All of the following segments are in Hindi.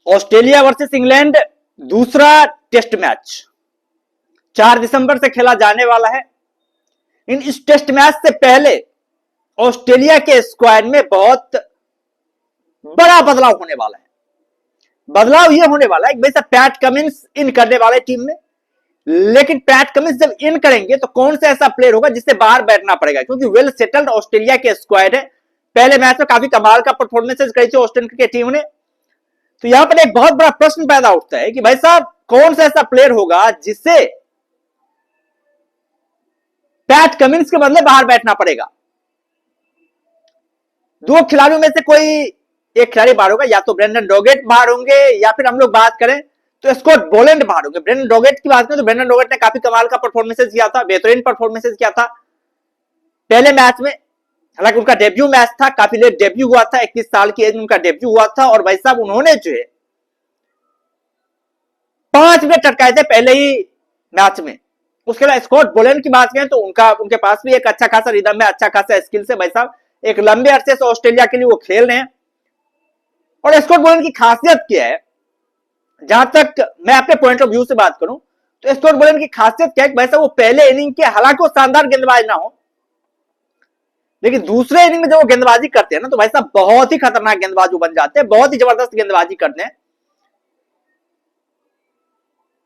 ऑस्ट्रेलिया वर्सेस इंग्लैंड दूसरा टेस्ट मैच 4 दिसंबर से खेला जाने वाला है। इस टेस्ट मैच से पहले ऑस्ट्रेलिया के स्क्वाड में बहुत बड़ा बदलाव होने वाला है। बदलाव यह होने वाला है कि वैसे पैट कमिंस इन करने वाले टीम में, लेकिन पैट कमिंस जब इन करेंगे तो कौन सा ऐसा प्लेयर होगा जिससे बाहर बैठना पड़ेगा, क्योंकि वेल सेटल्ड ऑस्ट्रेलिया के स्क्वाड है। पहले मैच में काफी कमाल का परफॉर्मेंसेस करी थी ऑस्ट्रेलियन क्रिकेट टीम ने। तो यहां पर एक बहुत बड़ा प्रश्न पैदा उठता है कि भाई साहब कौन सा ऐसा प्लेयर होगा जिससे पैट कमिंस के बदले बाहर बैठना पड़ेगा। दो खिलाड़ियों में से कोई एक खिलाड़ी बाहर होगा, या तो ब्रेंडन डॉगेट बाहर होंगे या फिर हम लोग बात करें तो स्कॉट बोलैंड बाहर होंगे। ब्रेंडन डॉगेट की बात करें तो ब्रेंडन डॉगेट ने काफी कमाल का परफॉर्मेंसेस किया था, बेहतरीन परफॉर्मेंसेस किया था पहले मैच में। हालांकि उनका डेब्यू मैच था, काफी लेट डेब्यू हुआ था, 21 साल की एज में उनका डेब्यू हुआ था। और भाई साहब उन्होंने जो है 5 विकेट टटकाए थे पहले ही मैच में। उसके अलावा स्कॉट बोलैंड की बात करें तो उनके पास भी एक अच्छा खासा रिदम है, अच्छा खासा स्किल्स है। भाई साहब एक लंबे अरसे से ऑस्ट्रेलिया के लिए वो खेल रहे हैं। और स्कॉट बोलैंड की खासियत क्या है, जहां तक मैं अपने पॉइंट ऑफ व्यू से बात करूं तो स्कॉट बोलैंड की खासियत क्या है, भाई साहब वो पहले इनिंग के, हालांकि वो शानदार गेंदबाज ना हो, लेकिन दूसरे इनिंग में जब वो गेंदबाजी करते हैं ना तो भाई साहब बहुत ही खतरनाक गेंदबाज बन जाते हैं, बहुत ही जबरदस्त गेंदबाजी करते हैं।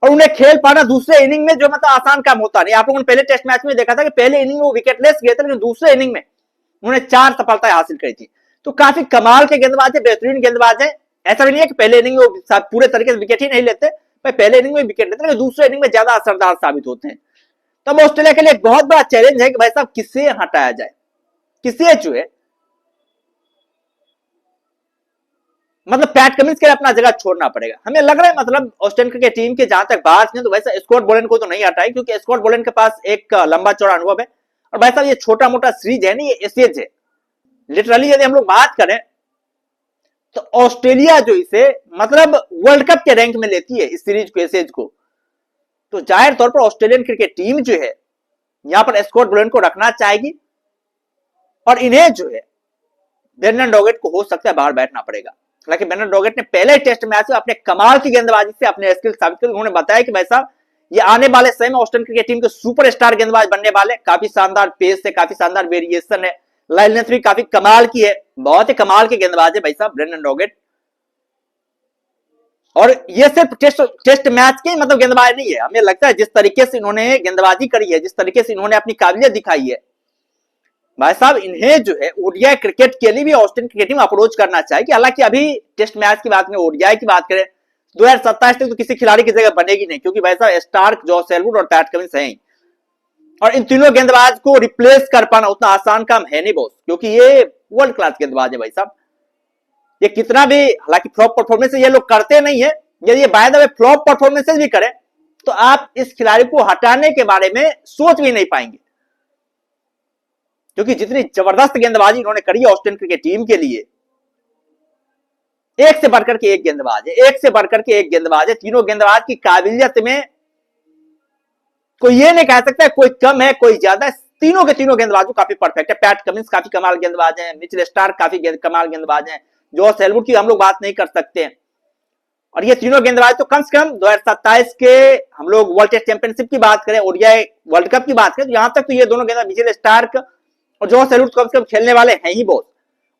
और उन्हें खेल पाना दूसरे इनिंग में जो मतलब आसान काम होता नहीं। आप लोगों ने पहले टेस्ट मैच में देखा था कि पहले इनिंग में वो विकेटलेस गए थे, लेकिन दूसरे इनिंग में उन्होंने 4 सफलताएं हासिल करी थी। तो काफी कमाल के गेंदबाज है, बेहतरीन गेंदबाज है। ऐसा भी नहीं है कि पहले इनिंग में पूरे तरीके से विकेट ही नहीं लेते, भाई पहले इनिंग में विकेट लेते, लेकिन दूसरे इनिंग में ज्यादा असरदार साबित होते हैं। तब ऑस्ट्रेलिया के लिए एक बहुत बड़ा चैलेंज है कि भाई साहब किसे हटाया जाए, किसे जो है मतलब पैट कमिंस के लिए अपना जगह छोड़ना पड़ेगा। हमें लग रहा है मतलब ऑस्ट्रेलियन क्रिकेट टीम के जहां तक बात है तो वैसा स्कॉट बोलैंड को तो नहीं हटाए, क्योंकि स्कॉट बोलैंड के पास एक लंबा चौड़ा अनुभव है। और भाई साहब ये छोटा मोटा सीरीज है नहीं, ये एसेज है। लिटरली यदि हम लोग बात करें तो ऑस्ट्रेलिया जो इसे मतलब वर्ल्ड कप के रैंक में लेती है इस सीरीज को, एसेज को, तो जाहिर तौर पर ऑस्ट्रेलियन क्रिकेट टीम जो है यहां पर स्कॉट बोलैंड को रखना चाहेगी। और इन्हें जो है ब्रेंडन डॉगेट को हो सकता है बाहर बैठना पड़ेगा। हालांकि ब्रेंडन डॉगेट ने पहले टेस्ट मैच में अपने कमाल की गेंदबाजी से अपने स्किल साबित किए। उन्होंने बताया कि भाई साहब ये आने वाले समय में ऑस्ट्रेलियन क्रिकेट टीम के सुपरस्टार गेंदबाज बनने वाले, काफी शानदार पेस है, काफी शानदार वेरिएशन है, लाइन लेंथ भी काफी कमाल की है, बहुत ही कमाल के गेंदबाज है भाई साहब ब्रेंडन डॉगेट। और ये सिर्फ टेस्ट मैच के मतलब गेंदबाज नहीं है। हमें लगता है जिस तरीके से इन्होंने गेंदबाजी करी है, जिस तरीके से इन्होंने अपनी काबिलियत दिखाई है, भाई साहब इन्हें जो है ओडीआई क्रिकेट के लिए भी ऑस्ट्रेलियन क्रिकेट टीम अप्रोच करना चाहिए। हालांकि अभी टेस्ट मैच की बात करें, ओडीआई की बात करें, 2027 तक तो किसी खिलाड़ी की जगह बनेगी नहीं, क्योंकि भाई साहब स्टार्क, जॉस हेजलवुड और पैट कमिंस हैं। और इन तीनों गेंदबाज को रिप्लेस कर पाना उतना आसान काम है नहीं बॉस, क्योंकि ये वर्ल्ड क्लास गेंदबाज है भाई साहब। ये कितना भी हालांकि फ्लॉप परफॉर्मेंस ये लोग करते नहीं है, यदि ये by the way flop performances भी करें तो आप इस खिलाड़ी को हटाने के बारे में सोच भी नहीं पाएंगे, क्योंकि जितनी जबरदस्त गेंदबाजी इन्होंने करी है ऑस्ट्रेलियन क्रिकेट टीम के लिए, एक से बढ़कर के एक गेंदबाज है, एक से बढ़कर के एक गेंदबाज है। तीनों गेंदबाज की काबिलियत में कोई ये नहीं कह सकता कोई कम है कोई ज्यादा है, तीनों के तीनों गेंदबाजों काफी परफेक्ट है। पैट कमिंस काफी कमाल गेंदबाज हैं, मिचेल स्टार्क काफी कमाल गेंदबाज हैं, जॉस हेजलवुड की हम लोग बात नहीं कर सकते हैं। और ये तीनों गेंदबाज तो कम से कम 2027 के हम लोग वर्ल्ड टेस्ट चैंपियनशिप की बात करें, ओडीआई वर्ल्ड कप की बात करें, तो यहां तक तो ये दोनों गेंदबाज मिचेल स्टार्क और जॉस हेजलवुड कम से कम खेलने वाले हैं ही बहुत।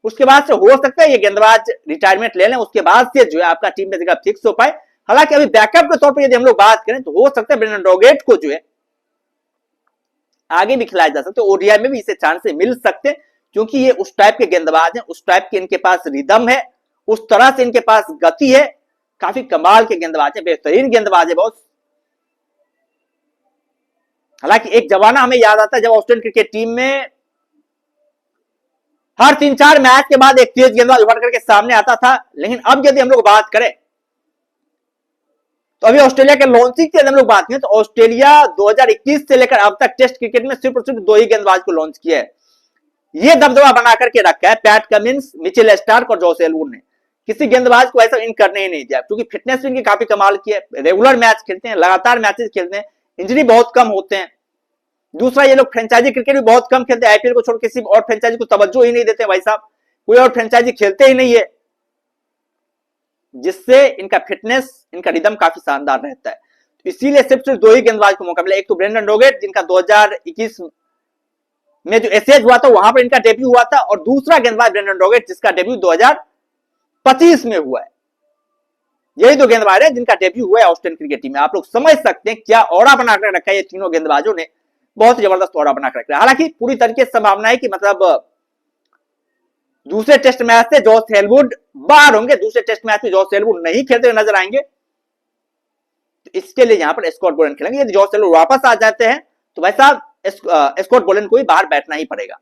उसके बाद से हो सकता है ये गेंदबाज रिटायरमेंट ले लें, उसके बाद से जो है आपका टीम में जगह फिक्स हो पाए। हालांकि अभी बैकअप के तौर पर यदि हम लोग बात करें तो हो सकता है ब्रेंडन डॉगेट को जो है आगे भी खिलाया जा सकता है, ओडीआई में भी इसे चांस मिल सकते हैं, क्योंकि ये उस टाइप के गेंदबाज हैं, उस टाइप के इनके पास रिदम है, उस तरह से इनके पास गति है, काफी कमाल के गेंदबाज है, बेहतरीन गेंदबाज है बॉस। हालांकि एक जमाना हमें याद आता है जब ऑस्ट्रेलियन क्रिकेट टीम में हर 3-4 मैच के बाद एक तेज गेंदबाज उभर करके सामने आता था, लेकिन अब यदि हम लोग बात करें तो अभी ऑस्ट्रेलिया के लॉन्चिंग की हम लोग बात करें तो ऑस्ट्रेलिया 2021 से लेकर अब तक टेस्ट क्रिकेट में सिर्फ और सिर्फ 2 ही गेंदबाज को लॉन्च किया है। यह दबदबा बना करके रखा है पैट कमिंस, मिचेल स्टार्क और जॉस हेजलवुड ने। किसी गेंदबाज को ऐसा इन करने ही नहीं दिया, क्योंकि फिटनेस इनकी काफी कमाल की है, रेगुलर मैच खेलते हैं, लगातार मैचेस खेलते हैं, इंजरी बहुत कम होते हैं। दूसरा ये लोग फ्रेंचाइजी क्रिकेट भी बहुत कम खेलते हैं, आईपीएल को छोड़ किसी और फ्रेंचाइजी को तवज्जो ही नहीं देते भाई साहब, कोई और फ्रेंचाइजी खेलते ही नहीं है। जिससे इनका फिटनेस, इनका रिदम काफी शानदार रहता है। तो इसीलिए सिर्फ 2 ही गेंदबाज को मौका मिला, एक तो ब्रेंडन रॉगेट जिनका 2021 में जो एसएज हुआ था वहां पर इनका डेब्यू हुआ था, और दूसरा गेंदबाज ब्रेंडन रॉगेट जिसका डेब्यू 2025 में हुआ है। यही 2 गेंदबाज है जिनका डेब्यू हुआ है ऑस्ट्रेलियन क्रिकेट टीम में। आप लोग समझ सकते हैं क्या औड़ा बनाकर रखा है ये तीनों गेंदबाजों ने, बहुत जबरदस्त औड़ा बनाकर रखा है। हालांकि पूरी तरीके से संभावना है कि मतलब दूसरे टेस्ट मैच से जॉस हेलवुड बाहर होंगे, दूसरे टेस्ट मैच में जॉस हेलवुड नहीं खेलते हुए नजर आएंगे। तो इसके लिए यहां पर स्कॉट बोलन खेलेंगे। यदि जॉस हेलवुड वापस आ जाते हैं तो भाई साहब स्कॉट बोलन को ही बाहर बैठना ही पड़ेगा,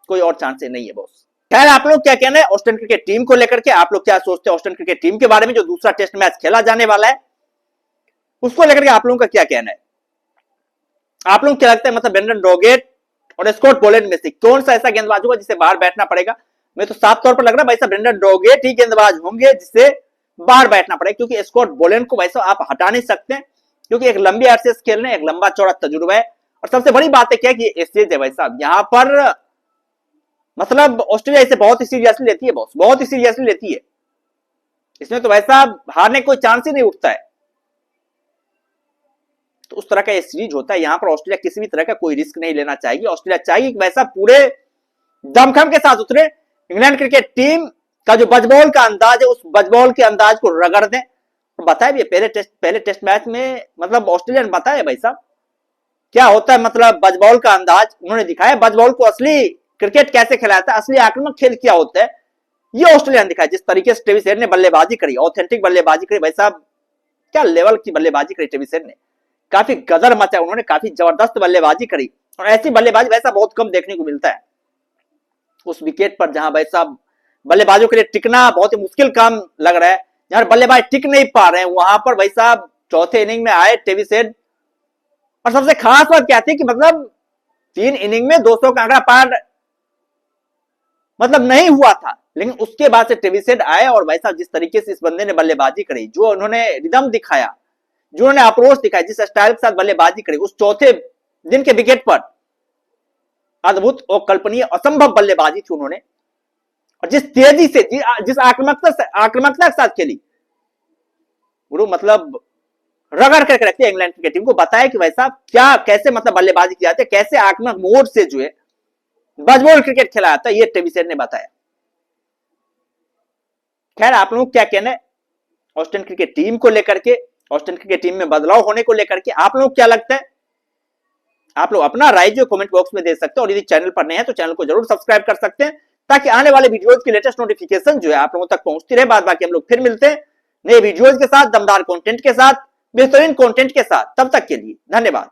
कोई और चांस नहीं है बॉस। खैर आप लोग क्या कहना है ऑस्ट्रेलियन क्रिकेट टीम को लेकर के, आप लोग क्या सोचते हैं ऑस्ट्रेलियन क्रिकेट टीम के बारे में जो दूसरा टेस्ट मैच खेला जाने वाला है उसको लेकर के आप लोगों का क्या कहना है? आप लोग क्या लगता है मतलब ब्रेंडन रॉगेट और स्कॉट बोलन में से कौन सा ऐसा गेंदबाज होगा जिसे बाहर बैठना पड़ेगा? मैं तो साफ तौर पर लग रहा है भाई साहब ब्रेंडन रॉगेट ही गेंदबाज होंगे जिसे बाहर बैठना पड़ेगा, क्योंकि स्कॉट बोलन को वैसा आप हटा नहीं सकते, क्योंकि एक लंबी अरसे से खेलने, एक लंबा चौड़ा तजुर्बा है, और सबसे बड़ी बात है क्या कि एसएज है भाई साहब यहां पर, मतलब ऑस्ट्रेलिया इसे बहुत ही सीरियसली लेती है बॉस, बहुत ही सीरियसली लेती है। इसमें तो वैसा हारने कोई चांस ही नहीं उठता है। तो उस तरह का ये सीरीज होता है, यहां पर ऑस्ट्रेलिया किसी भी तरह का कोई रिस्क नहीं लेना चाहेगी। ऑस्ट्रेलिया चाहिए कि वैसा पूरे दमखम के साथ उतरे, इंग्लैंड क्रिकेट टीम का जो बजबॉल का अंदाज है उस बजबॉल के अंदाज को रगड़ दें। बताया भी पहले टेस्ट मैच में मतलब ऑस्ट्रेलिया ने बताया भाई साहब क्या होता है, मतलब बजबॉल का अंदाज उन्होंने दिखाया, बजबॉल को असली क्रिकेट कैसे खिलाता है, असली आक्रामक खेल क्या होता है, ये ऑस्ट्रेलिया ने दिखाया। जिस तरीके से ट्रेविस हेड ने बल्लेबाजी करी, ऑथेंटिक बल्लेबाजी करी भाई साहब, क्या लेवल की बल्लेबाजी करी ट्रेविस हेड ने, काफी गदर मचा उन्होंने, काफी जबरदस्त बल्लेबाजी करी, और ऐसी बल्लेबाजी वैसा बहुत कम देखने को मिलता है। उस विकेट पर जहां भाई साहब बल्लेबाजों के लिए टिकना बहुत ही मुश्किल काम लग रहा है, जहां बल्लेबाज टिक नहीं पा रहे हैं, वहां पर भाई साहब चौथे इनिंग में आए ट्रेविस हेड, और सबसे खास बात क्या थी कि मतलब 3 इनिंग में 200 का आंकड़ा पार मतलब नहीं हुआ था, लेकिन उसके बाद से ट्रेविस हेड आए, और भाई साहब जिस तरीके से इस बंदे ने बल्लेबाजी करी, जो उन्होंने रिदम दिखाया, जो उन्होंने अप्रोच दिखाया, जिस स्टाइल के साथ बल्लेबाजी करी उस चौथे दिन के विकेट पर, अद्भुत और कल्पनीय असंभव बल्लेबाजी थी उन्होंने, और जिस तेजी से जिस आक्रामकता के साथ खेली गुरु, मतलब रगड़ करके रखती है इंग्लैंड क्रिकेट टीम को, बताया कि भाई साहब क्या कैसे मतलब बल्लेबाजी की जाती है, कैसे आक्रामक मोड से जो है बजबॉल क्रिकेट खेला जाता है, ये ट्रेविस हेड ने बताया। खैर आप लोग क्या कहना है ऑस्ट्रेलियन क्रिकेट टीम को लेकर के, ऑस्ट्रेलियन क्रिकेट टीम में बदलाव होने को लेकर के आप लोग क्या लगता है? आप लोग अपना राय जो कमेंट बॉक्स में दे सकते हैं, और यदि चैनल पर नए हैं तो चैनल को जरूर सब्सक्राइब कर सकते हैं, ताकि आने वाले वीडियोज की लेटेस्ट नोटिफिकेशन जो है आप लोगों तक पहुंचती रहे। बाद बाकी हम लोग फिर मिलते हैं नए वीडियोज के साथ, दमदार कंटेंट के साथ, बेहतरीन कंटेंट के साथ। तब तक के लिए धन्यवाद।